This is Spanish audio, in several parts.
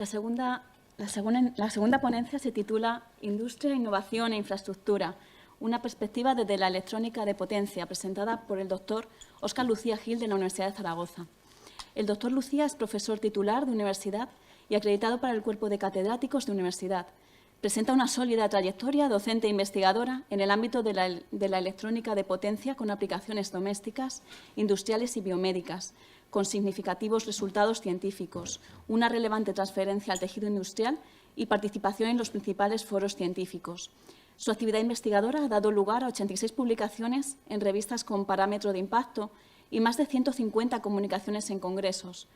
La segunda ponencia se titula Industria, Innovación e Infraestructura, una perspectiva desde la electrónica de potencia, presentada por el doctor Óscar Lucía Gil de la Universidad de Zaragoza. El doctor Lucía es profesor titular de universidad y acreditado para el cuerpo de catedráticos de universidad. Presenta una sólida trayectoria docente e investigadora en el ámbito de la electrónica de potencia con aplicaciones domésticas, industriales y biomédicas, con significativos resultados científicos, una relevante transferencia al tejido industrial y participación en los principales foros científicos. Su actividad investigadora ha dado lugar a 86 publicaciones en revistas con parámetro de impacto y más de 150 comunicaciones en congresos.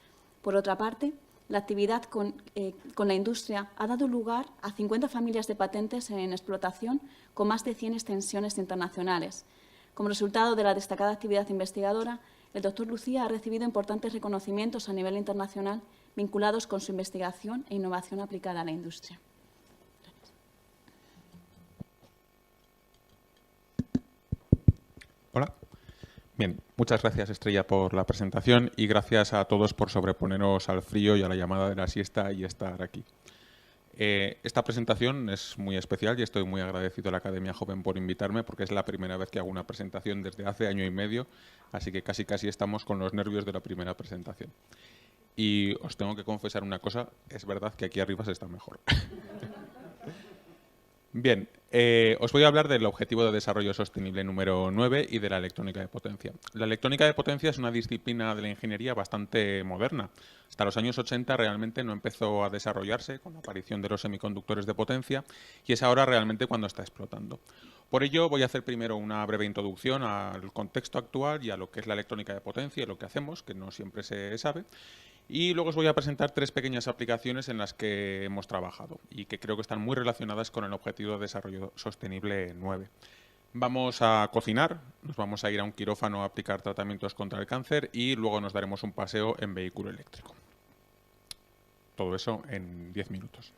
Por otra parte, la actividad con la industria ha dado lugar a 50 familias de patentes en explotación con más de 100 extensiones internacionales. Como resultado de la destacada actividad investigadora, el doctor Lucía ha recibido importantes reconocimientos a nivel internacional vinculados con su investigación e innovación aplicada a la industria. Hola. Bien, muchas gracias, Estrella, por la presentación y gracias a todos por sobreponeros al frío y a la llamada de la siesta y estar aquí. Esta presentación es muy especial y estoy muy agradecido a la Academia Joven por invitarme porque es la primera vez que hago una presentación desde hace año y medio, así que casi estamos con los nervios de la primera presentación. Y os tengo que confesar una cosa, es verdad que aquí arriba se está mejor. Bien, os voy a hablar del Objetivo de Desarrollo Sostenible número 9 y de la electrónica de potencia. La electrónica de potencia es una disciplina de la ingeniería bastante moderna. Hasta los años 80 realmente no empezó a desarrollarse con la aparición de los semiconductores de potencia y es ahora realmente cuando está explotando. Por ello voy a hacer primero una breve introducción al contexto actual y a lo que es la electrónica de potencia y lo que hacemos, que no siempre se sabe. Y luego os voy a presentar 3 pequeñas aplicaciones en las que hemos trabajado y que creo que están muy relacionadas con el Objetivo de Desarrollo Sostenible 9. Vamos a cocinar, nos vamos a ir a un quirófano a aplicar tratamientos contra el cáncer y luego nos daremos un paseo en vehículo eléctrico. Todo eso en 10 minutos.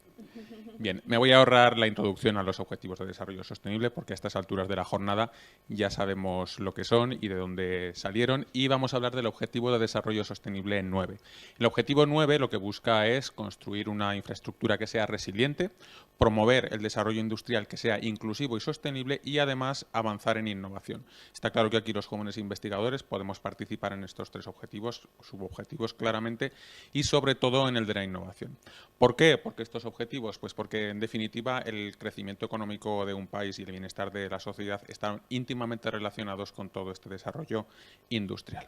Bien, me voy a ahorrar la introducción a los Objetivos de Desarrollo Sostenible porque a estas alturas de la jornada ya sabemos lo que son y de dónde salieron y vamos a hablar del Objetivo de Desarrollo Sostenible 9. El Objetivo 9 lo que busca es construir una infraestructura que sea resiliente, promover el desarrollo industrial que sea inclusivo y sostenible y además avanzar en innovación. Está claro que aquí los jóvenes investigadores podemos participar en estos 3 objetivos, subobjetivos claramente y sobre todo en el de la innovación. ¿Por qué? Porque estos objetivos, pues porque en definitiva el crecimiento económico de un país y el bienestar de la sociedad están íntimamente relacionados con todo este desarrollo industrial.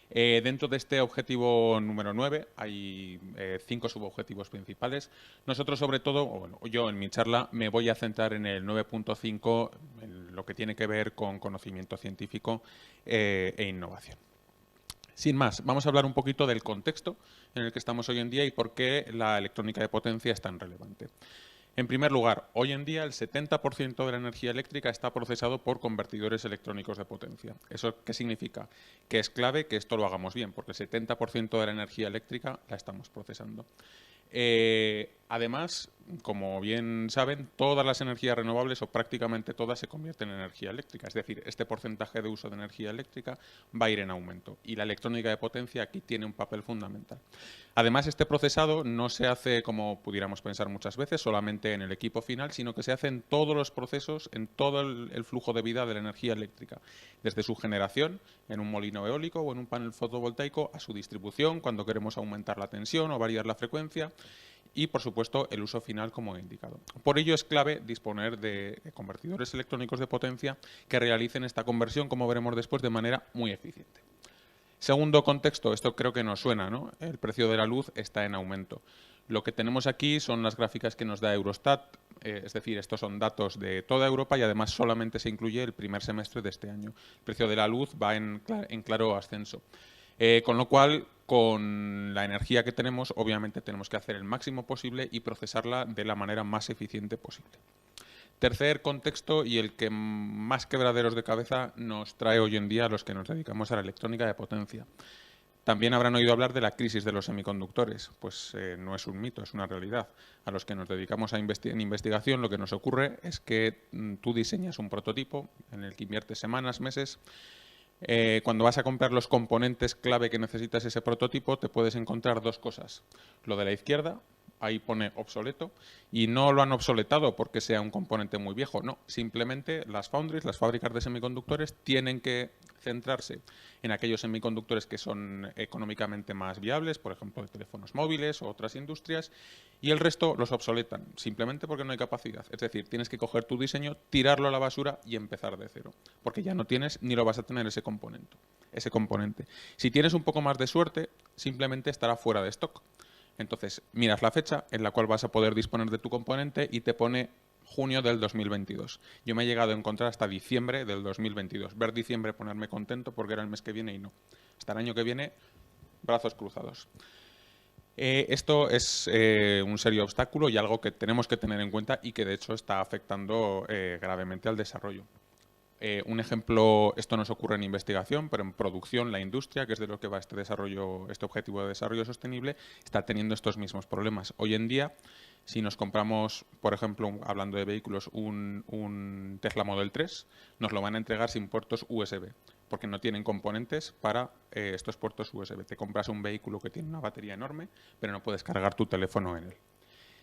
Dentro de este objetivo número 9 hay 5 subobjetivos principales. Nosotros sobre todo, o bueno, yo en mi charla me voy a centrar en el 9.5, en lo que tiene que ver con conocimiento científico e innovación. Sin más, vamos a hablar un poquito del contexto en el que estamos hoy en día y por qué la electrónica de potencia es tan relevante. En primer lugar, hoy en día el 70% de la energía eléctrica está procesado por convertidores electrónicos de potencia. ¿Eso qué significa? Que es clave que esto lo hagamos bien, porque el 70% de la energía eléctrica la estamos procesando. Además, como bien saben, todas las energías renovables o prácticamente todas se convierten en energía eléctrica. Es decir, este porcentaje de uso de energía eléctrica va a ir en aumento y la electrónica de potencia aquí tiene un papel fundamental. Además, este procesado no se hace, como pudiéramos pensar muchas veces, solamente en el equipo final, sino que se hace en todos los procesos, en todo el flujo de vida de la energía eléctrica, desde su generación en un molino eólico o en un panel fotovoltaico a su distribución cuando queremos aumentar la tensión o variar la frecuencia y, por supuesto, el uso final como he indicado. Por ello es clave disponer de convertidores electrónicos de potencia que realicen esta conversión, como veremos después, de manera muy eficiente. Segundo contexto, esto creo que nos suena, ¿no? El precio de la luz está en aumento. Lo que tenemos aquí son las gráficas que nos da Eurostat, es decir, estos son datos de toda Europa y además solamente se incluye el primer semestre de este año. El precio de la luz va en claro ascenso. Con lo cual, con la energía que tenemos, obviamente tenemos que hacer el máximo posible y procesarla de la manera más eficiente posible. Tercer contexto y el que más quebraderos de cabeza nos trae hoy en día a los que nos dedicamos a la electrónica de potencia. También habrán oído hablar de la crisis de los semiconductores. Pues no es un mito, es una realidad. A los que nos dedicamos en investigación lo que nos ocurre es que tú diseñas un prototipo en el que inviertes semanas, meses. Cuando vas a comprar los componentes clave que necesitas ese prototipo te puedes encontrar 2 cosas. Lo de la izquierda, ahí pone obsoleto, y no lo han obsoletado porque sea un componente muy viejo, no, simplemente las foundries, las fábricas de semiconductores, tienen que centrarse en aquellos semiconductores que son económicamente más viables, por ejemplo, de teléfonos móviles o otras industrias, y el resto los obsoletan, simplemente porque no hay capacidad. Es decir, tienes que coger tu diseño, tirarlo a la basura y empezar de cero, porque ya no tienes ni lo vas a tener ese componente. Si tienes un poco más de suerte, simplemente estará fuera de stock. Entonces, miras la fecha en la cual vas a poder disponer de tu componente y te pone junio del 2022. Yo me he llegado a encontrar hasta diciembre del 2022. Ver diciembre, ponerme contento porque era el mes que viene y no. Hasta el año que viene, brazos cruzados. Esto es un serio obstáculo y algo que tenemos que tener en cuenta y que de hecho está afectando gravemente al desarrollo. Un ejemplo, esto nos ocurre en investigación, pero en producción la industria, que es de lo que va este objetivo de desarrollo sostenible, está teniendo estos mismos problemas. Hoy en día, si nos compramos, por ejemplo, hablando de vehículos, un Tesla Model 3, nos lo van a entregar sin puertos USB, porque no tienen componentes para estos puertos USB. Te compras un vehículo que tiene una batería enorme, pero no puedes cargar tu teléfono en él.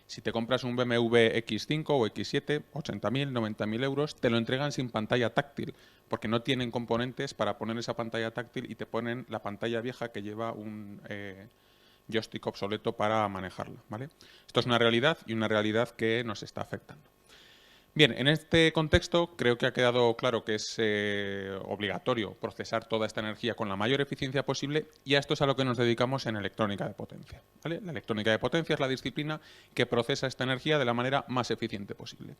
Si te compras un BMW X5 o X7, 80.000, 90.000 euros, te lo entregan sin pantalla táctil, porque no tienen componentes para poner esa pantalla táctil y te ponen la pantalla vieja que lleva un joystick obsoleto para manejarla, ¿vale? Esto es una realidad y una realidad que nos está afectando. Bien, en este contexto creo que ha quedado claro que es obligatorio procesar toda esta energía con la mayor eficiencia posible y a esto es a lo que nos dedicamos en electrónica de potencia, ¿vale? La electrónica de potencia es la disciplina que procesa esta energía de la manera más eficiente posible.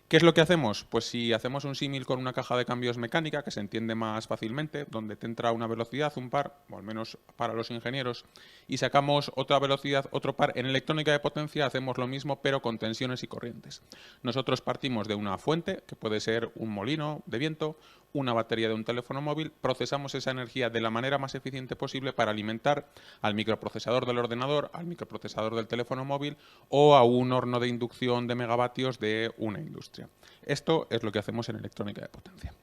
¿Qué es lo que hacemos? Pues si hacemos un símil con una caja de cambios mecánica, que se entiende más fácilmente, donde te entra una velocidad, un par, o al menos para los ingenieros, y sacamos otra velocidad, otro par, en electrónica de potencia hacemos lo mismo, pero con tensiones y corrientes. Nosotros partimos de una fuente, que puede ser un molino de viento, una batería de un teléfono móvil, procesamos esa energía de la manera más eficiente posible para alimentar al microprocesador del ordenador, al microprocesador del teléfono móvil o a un horno de inducción de megavatios de una industria. Esto es lo que hacemos en electrónica de potencia.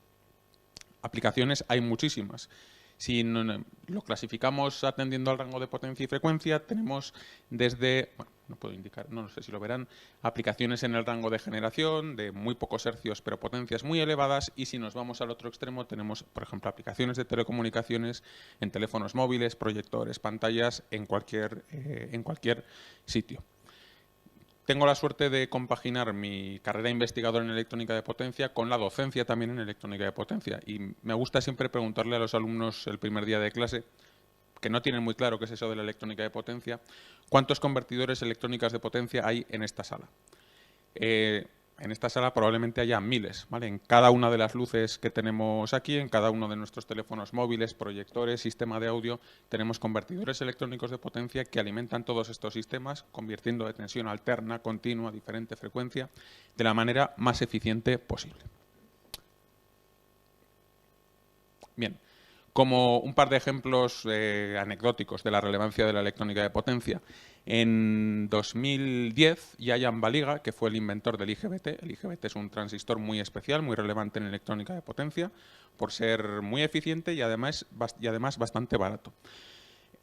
Aplicaciones hay muchísimas. Si lo clasificamos atendiendo al rango de potencia y frecuencia, tenemos desde, bueno, no puedo indicar, no sé si lo verán, aplicaciones en el rango de generación, de muy pocos hercios, pero potencias muy elevadas, y si nos vamos al otro extremo, tenemos, por ejemplo, aplicaciones de telecomunicaciones en teléfonos móviles, proyectores, pantallas, en cualquier sitio. Tengo la suerte de compaginar mi carrera investigadora en electrónica de potencia con la docencia también en electrónica de potencia. Y me gusta siempre preguntarle a los alumnos el primer día de clase, que no tienen muy claro qué es eso de la electrónica de potencia, ¿cuántos convertidores electrónicas de potencia hay en esta sala? En esta sala probablemente haya miles, ¿vale? En cada una de las luces que tenemos aquí, en cada uno de nuestros teléfonos móviles, proyectores, sistema de audio, tenemos convertidores electrónicos de potencia que alimentan todos estos sistemas, convirtiendo de tensión alterna, continua, diferente frecuencia, de la manera más eficiente posible. Bien. Como un par de ejemplos anecdóticos de la relevancia de la electrónica de potencia, en 2010 Yayan Baliga, que fue el inventor del IGBT, el IGBT es un transistor muy especial, muy relevante en electrónica de potencia, por ser muy eficiente y además bastante barato.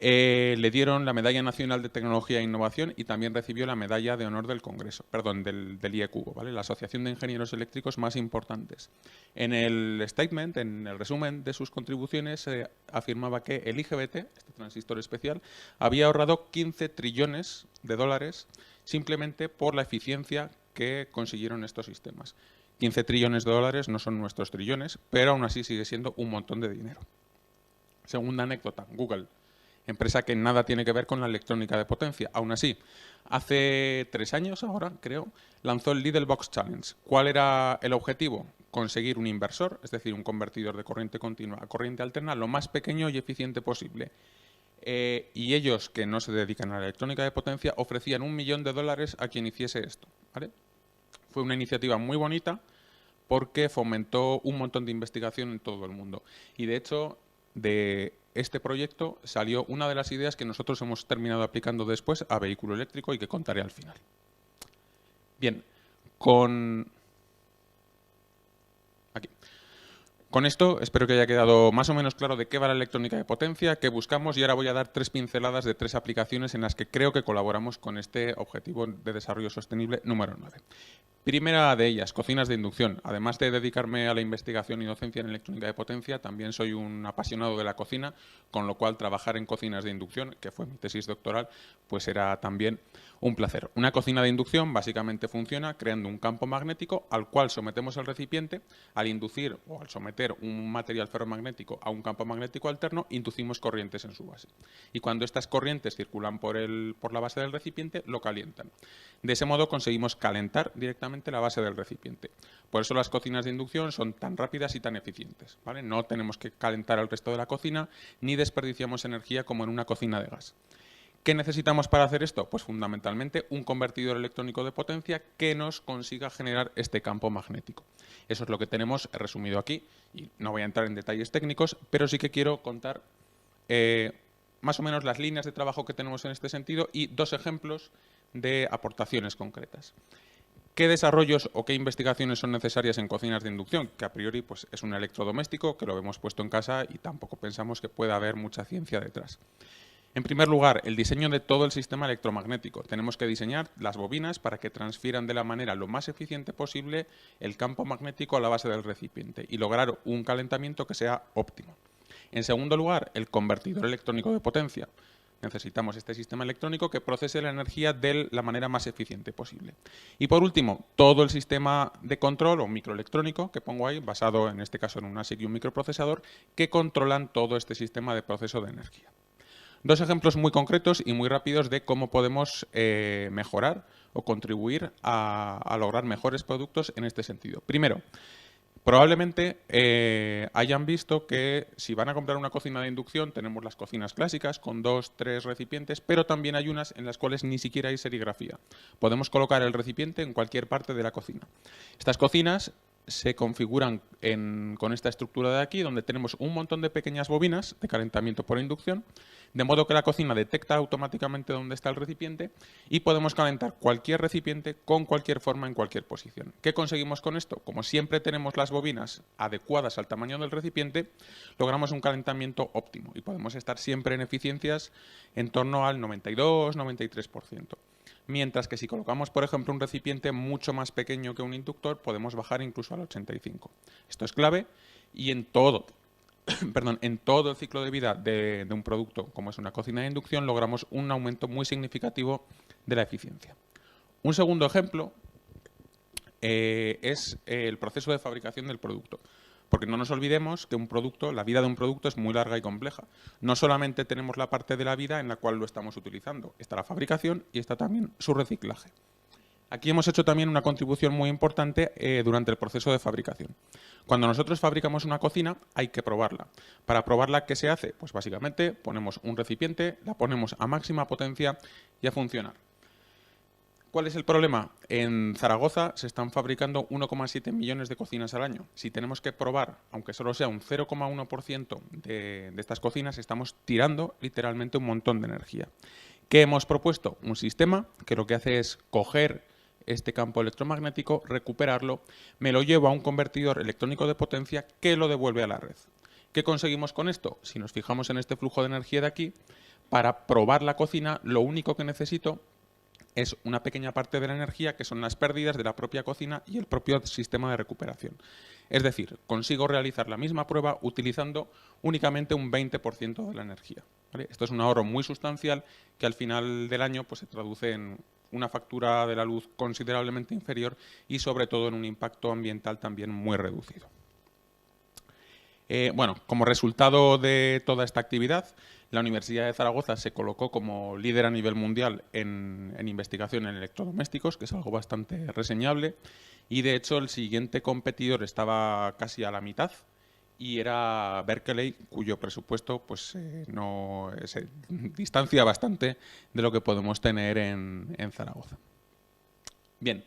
Le dieron la Medalla Nacional de Tecnología e Innovación y también recibió la Medalla de Honor del Congreso, perdón, del IECUBO, ¿vale? La Asociación de Ingenieros Eléctricos más importantes. En el statement, en el resumen de sus contribuciones, afirmaba que el IGBT, este transistor especial, había ahorrado 15 trillones de dólares simplemente por la eficiencia que consiguieron estos sistemas. 15 trillones de dólares no son nuestros trillones, pero aún así sigue siendo un montón de dinero. Segunda anécdota, Google. Empresa que nada tiene que ver con la electrónica de potencia. Aún así, hace 3 años ahora, creo, lanzó el Lidl Box Challenge. ¿Cuál era el objetivo? Conseguir un inversor, es decir, un convertidor de corriente continua a corriente alterna, lo más pequeño y eficiente posible. Y ellos, que no se dedican a la electrónica de potencia, ofrecían $1 millón a quien hiciese esto, ¿vale? Fue una iniciativa muy bonita porque fomentó un montón de investigación en todo el mundo. Y de hecho, de este proyecto salió una de las ideas que nosotros hemos terminado aplicando después a vehículo eléctrico y que contaré al final. Bien, Con esto espero que haya quedado más o menos claro de qué va la electrónica de potencia, qué buscamos, y ahora voy a dar 3 pinceladas de 3 aplicaciones en las que creo que colaboramos con este objetivo de desarrollo sostenible número 9. Primera de ellas, cocinas de inducción. Además de dedicarme a la investigación y docencia en electrónica de potencia, también soy un apasionado de la cocina, con lo cual trabajar en cocinas de inducción, que fue mi tesis doctoral, pues era también un placer. Una cocina de inducción básicamente funciona creando un campo magnético al cual sometemos el recipiente. Al inducir o al someter un material ferromagnético a un campo magnético alterno, inducimos corrientes en su base. Y cuando estas corrientes circulan por la base del recipiente, lo calientan. De ese modo conseguimos calentar directamente la base del recipiente. Por eso las cocinas de inducción son tan rápidas y tan eficientes, ¿vale? No tenemos que calentar el resto de la cocina ni desperdiciamos energía como en una cocina de gas. ¿Qué necesitamos para hacer esto? Pues fundamentalmente un convertidor electrónico de potencia que nos consiga generar este campo magnético. Eso es lo que tenemos resumido aquí, y no voy a entrar en detalles técnicos, pero sí que quiero contar más o menos las líneas de trabajo que tenemos en este sentido y 2 ejemplos de aportaciones concretas. ¿Qué desarrollos o qué investigaciones son necesarias en cocinas de inducción? Que a priori pues, es un electrodoméstico que lo hemos puesto en casa y tampoco pensamos que pueda haber mucha ciencia detrás. En primer lugar, el diseño de todo el sistema electromagnético. Tenemos que diseñar las bobinas para que transfieran de la manera lo más eficiente posible el campo magnético a la base del recipiente y lograr un calentamiento que sea óptimo. En segundo lugar, el convertidor electrónico de potencia. Necesitamos este sistema electrónico que procese la energía de la manera más eficiente posible. Y por último, todo el sistema de control o microelectrónico que pongo ahí, basado en este caso en un ASIC y un microprocesador, que controlan todo este sistema de proceso de energía. 2 ejemplos muy concretos y muy rápidos de cómo podemos mejorar o contribuir a lograr mejores productos en este sentido. Primero, probablemente hayan visto que si van a comprar una cocina de inducción, tenemos las cocinas clásicas con 2, 3 recipientes, pero también hay unas en las cuales ni siquiera hay serigrafía. Podemos colocar el recipiente en cualquier parte de la cocina. Estas cocinas se configuran con esta estructura de aquí, donde tenemos un montón de pequeñas bobinas de calentamiento por inducción, de modo que la cocina detecta automáticamente dónde está el recipiente y podemos calentar cualquier recipiente con cualquier forma en cualquier posición. ¿Qué conseguimos con esto? Como siempre tenemos las bobinas adecuadas al tamaño del recipiente, logramos un calentamiento óptimo y podemos estar siempre en eficiencias en torno al 92-93%. Mientras que si colocamos, por ejemplo, un recipiente mucho más pequeño que un inductor, podemos bajar incluso al 85%. Esto es clave y en todo el ciclo de vida de un producto, como es una cocina de inducción, logramos un aumento muy significativo de la eficiencia. Un segundo ejemplo es el proceso de fabricación del producto. Porque no nos olvidemos que la vida de un producto es muy larga y compleja. No solamente tenemos la parte de la vida en la cual lo estamos utilizando, está la fabricación y está también su reciclaje. Aquí hemos hecho también una contribución muy importante durante el proceso de fabricación. Cuando nosotros fabricamos una cocina hay que probarla. Para probarla, ¿qué se hace? Pues básicamente ponemos un recipiente, la ponemos a máxima potencia y a funcionar. ¿Cuál es el problema? En Zaragoza se están fabricando 1,7 millones de cocinas al año. Si tenemos que probar, aunque solo sea un 0,1% de estas cocinas, estamos tirando literalmente un montón de energía. ¿Qué hemos propuesto? Un sistema que lo que hace es coger este campo electromagnético, recuperarlo, me lo llevo a un convertidor electrónico de potencia que lo devuelve a la red. ¿Qué conseguimos con esto? Si nos fijamos en este flujo de energía de aquí, para probar la cocina, lo único que necesito es una pequeña parte de la energía, que son las pérdidas de la propia cocina y el propio sistema de recuperación. Es decir, consigo realizar la misma prueba utilizando únicamente un 20% de la energía, ¿vale? Esto es un ahorro muy sustancial que al final del año pues, se traduce en una factura de la luz considerablemente inferior y sobre todo en un impacto ambiental también muy reducido. Bueno, como resultado de toda esta actividad, la Universidad de Zaragoza se colocó como líder a nivel mundial en investigación en electrodomésticos, que es algo bastante reseñable, y de hecho el siguiente competidor estaba casi a la mitad y era Berkeley, cuyo presupuesto pues, se distancia bastante de lo que podemos tener en Zaragoza. Bien.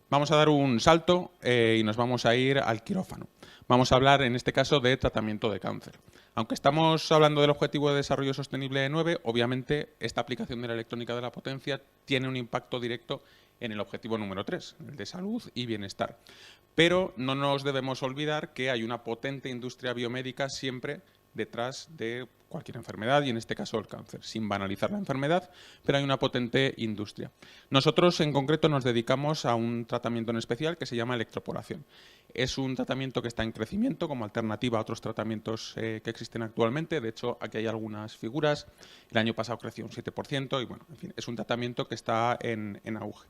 Vamos a dar un salto y nos vamos a ir al quirófano. Vamos a hablar, en este caso, de tratamiento de cáncer. Aunque estamos hablando del Objetivo de Desarrollo Sostenible 9, obviamente esta aplicación de la electrónica de la potencia tiene un impacto directo en el objetivo número 3, el de salud y bienestar. Pero no nos debemos olvidar que hay una potente industria biomédica siempre detrás de cualquier enfermedad, y en este caso el cáncer, sin banalizar la enfermedad, pero hay una potente industria. Nosotros en concreto nos dedicamos a un tratamiento en especial que se llama electroporación. Es un tratamiento que está en crecimiento como alternativa a otros tratamientos que existen actualmente. De hecho, aquí hay algunas figuras. El año pasado creció un 7% y, bueno, en fin, es un tratamiento que está en auge.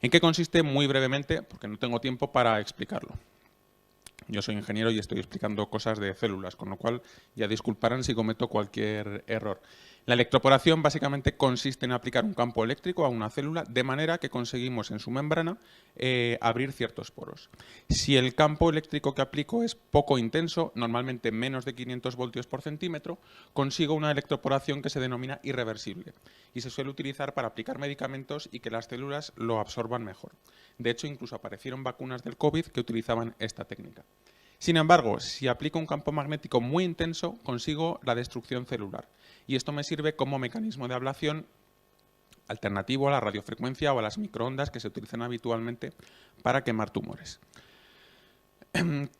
¿En qué consiste? Muy brevemente, porque no tengo tiempo para explicarlo. Yo soy ingeniero y estoy explicando cosas de células, con lo cual ya disculparán si cometo cualquier error. La electroporación básicamente consiste en aplicar un campo eléctrico a una célula de manera que conseguimos en su membrana abrir ciertos poros. Si el campo eléctrico que aplico es poco intenso, normalmente menos de 500 voltios por centímetro, consigo una electroporación que se denomina irreversible y se suele utilizar para aplicar medicamentos y que las células lo absorban mejor. De hecho, incluso aparecieron vacunas del COVID que utilizaban esta técnica. Sin embargo, si aplico un campo magnético muy intenso, consigo la destrucción celular. Y esto me sirve como mecanismo de ablación alternativo a la radiofrecuencia o a las microondas que se utilizan habitualmente para quemar tumores.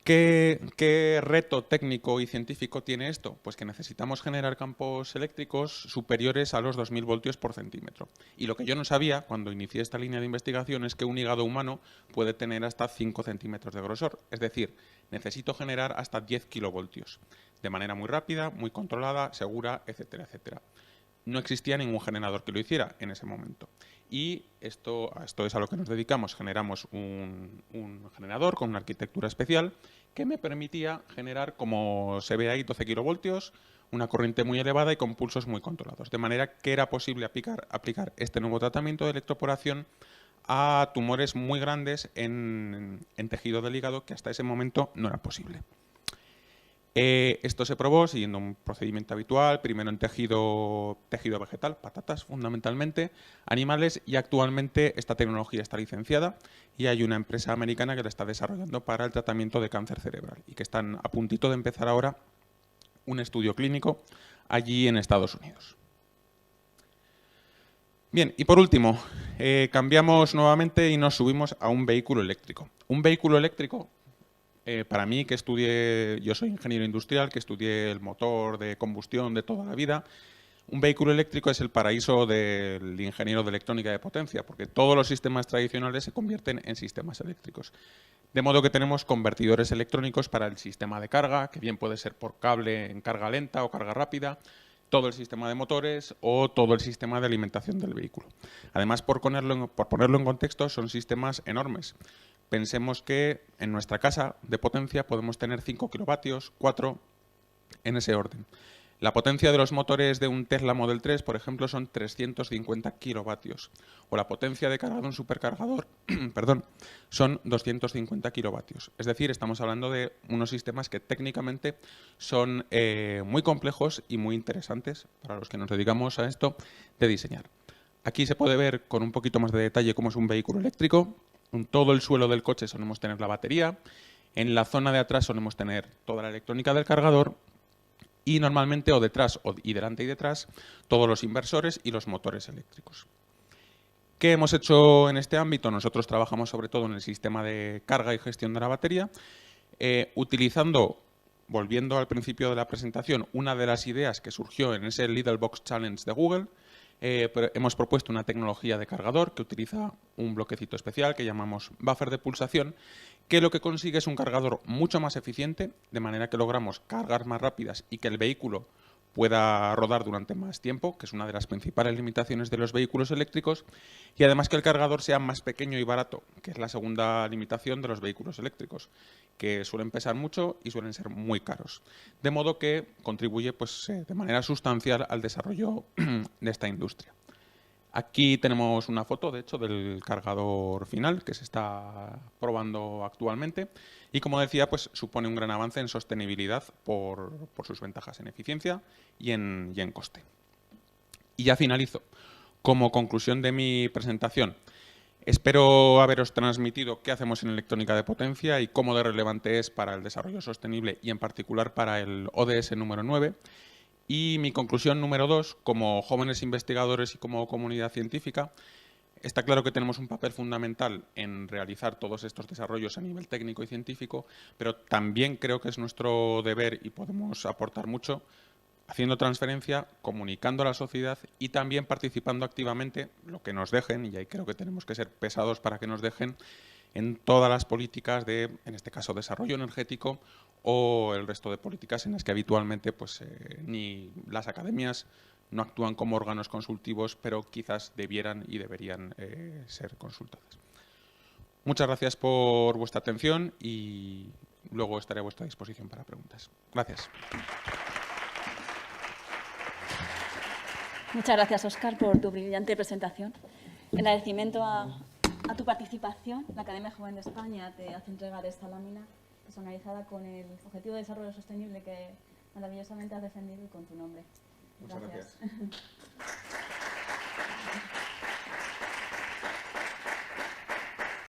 ¿Qué reto técnico y científico tiene esto? Pues que necesitamos generar campos eléctricos superiores a los 2000 voltios por centímetro. Y lo que yo no sabía cuando inicié esta línea de investigación es que un hígado humano puede tener hasta 5 centímetros de grosor. Es decir, necesito generar hasta 10 kilovoltios de manera muy rápida, muy controlada, segura, etcétera, etcétera. No existía ningún generador que lo hiciera en ese momento. Y esto es a lo que nos dedicamos. Generamos un generador con una arquitectura especial que me permitía generar, como se ve ahí, 12 kilovoltios, una corriente muy elevada y con pulsos muy controlados. De manera que era posible aplicar este nuevo tratamiento de electroporación a tumores muy grandes en tejido del hígado, que hasta ese momento no era posible. Esto se probó siguiendo un procedimiento habitual, primero en tejido vegetal, patatas fundamentalmente, animales, y actualmente esta tecnología está licenciada y hay una empresa americana que la está desarrollando para el tratamiento de cáncer cerebral y que están a puntito de empezar ahora un estudio clínico allí en Estados Unidos. Bien, y por último, cambiamos nuevamente y nos subimos a un vehículo eléctrico. Un vehículo eléctrico, para mí, que yo soy ingeniero industrial, que estudié el motor de combustión de toda la vida, un vehículo eléctrico es el paraíso del ingeniero de electrónica de potencia, porque todos los sistemas tradicionales se convierten en sistemas eléctricos. De modo que tenemos convertidores electrónicos para el sistema de carga, que bien puede ser por cable en carga lenta o carga rápida, todo el sistema de motores o todo el sistema de alimentación del vehículo. Además, por ponerlo en contexto, son sistemas enormes. Pensemos que en nuestra casa de potencia podemos tener 5 kilovatios, 4 en ese orden. La potencia de los motores de un Tesla Model 3, por ejemplo, son 350 kilovatios. O la potencia de carga de un supercargador son 250 kilovatios. Es decir, estamos hablando de unos sistemas que técnicamente son muy complejos y muy interesantes para los que nos dedicamos a esto de diseñar. Aquí se puede ver con un poquito más de detalle cómo es un vehículo eléctrico. En todo el suelo del coche solemos tener la batería. En la zona de atrás solemos tener toda la electrónica del cargador. Y normalmente o detrás y delante y detrás todos los inversores y los motores eléctricos. ¿Qué hemos hecho en este ámbito? Nosotros trabajamos sobre todo en el sistema de carga y gestión de la batería, utilizando, volviendo al principio de la presentación, una de las ideas que surgió en ese Little Box Challenge de Google. Hemos propuesto una tecnología de cargador que utiliza un bloquecito especial que llamamos buffer de pulsación, que lo que consigue es un cargador mucho más eficiente, de manera que logramos cargas más rápidas y que el vehículo pueda rodar durante más tiempo, que es una de las principales limitaciones de los vehículos eléctricos, y además que el cargador sea más pequeño y barato, que es la segunda limitación de los vehículos eléctricos, que suelen pesar mucho y suelen ser muy caros. De modo que contribuye de manera sustancial al desarrollo de esta industria. Aquí tenemos una foto, de hecho, del cargador final que se está probando actualmente y, como decía, pues supone un gran avance en sostenibilidad por sus ventajas en eficiencia y en coste. Y ya finalizo. Como conclusión de mi presentación, espero haberos transmitido qué hacemos en electrónica de potencia y cómo de relevante es para el desarrollo sostenible y en particular para el ODS número 9. Y mi conclusión número 2, como jóvenes investigadores y como comunidad científica, Está claro que tenemos un papel fundamental en realizar todos estos desarrollos a nivel técnico y científico, pero también creo que es nuestro deber y podemos aportar mucho haciendo transferencia, comunicando a la sociedad y también participando activamente, lo que nos dejen, y ahí creo que tenemos que ser pesados para que nos dejen, en todas las políticas de, en este caso, desarrollo energético o el resto de políticas en las que habitualmente pues, ni las academias no actúan como órganos consultivos, pero quizás debieran y deberían ser consultadas. Muchas gracias por vuestra atención y luego estaré a vuestra disposición para preguntas. Gracias. Muchas gracias, Óscar, por tu brillante presentación. En agradecimiento a tu participación, la Academia Joven de España te hace entrega de esta lámina personalizada con el Objetivo de Desarrollo Sostenible que maravillosamente has defendido y con tu nombre. Muchas gracias.